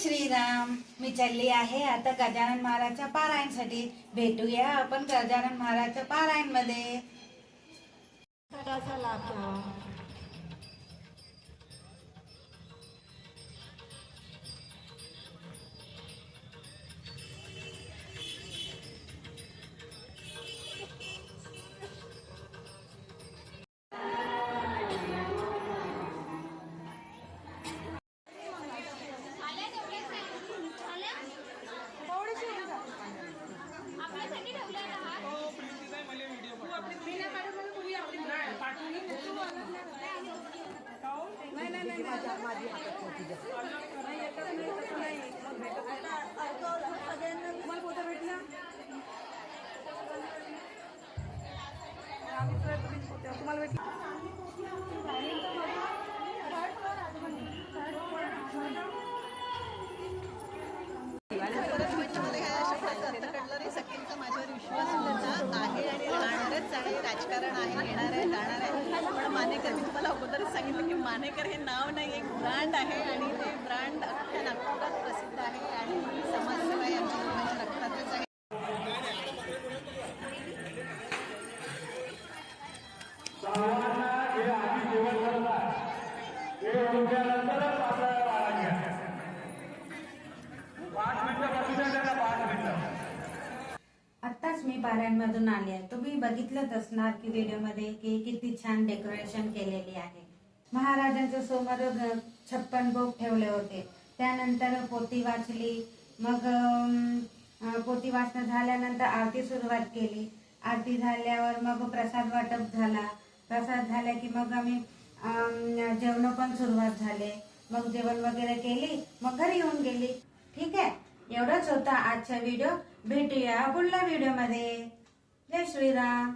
श्रीराम. मी चालली आहे आता गजानन महाराजच्या पारायणसाठी. भेटूया आपण गजानन महाराजच्या पारायण मध्ये. लाभ घ्यावा. राजकारण आहे, येणार आहे, जाणार आहे. पण मानेकर, मी तुम्हाला अगोदरच सांगितलं की मानेकर हे नाव नाही, एक ब्रँड आहे आणि ते ब्रँड अख्ख्या नागपुरात प्रसिद्ध आहे आणि समाजसेवा ही आमच्या लोकांच्या रक्तातच आहे. आत्ताच मी पारायणमधून आले आहे. तुम्ही बघितलंच असणार की व्हिडिओमध्ये की किती छान डेकोरेशन केलेली आहे. महाराजांच्या समोर 56 भोग ठेवले होते. त्यानंतर पोथी वाचली. मग पोथी वाचणं झाल्यानंतर आरती सुरुवात केली. आरती झाल्यावर मग प्रसाद वाटप झाला. प्रसाद झाला की मग आम्ही जेवण पण सुरुवात झाले. मग जेवण वगैरे केली, मग घरी येऊन गेली. ठीक आहे, एवढंच होता आजचा व्हिडिओ. भेटूया पुढल्या व्हिडिओमध्ये. जय श्रीराम.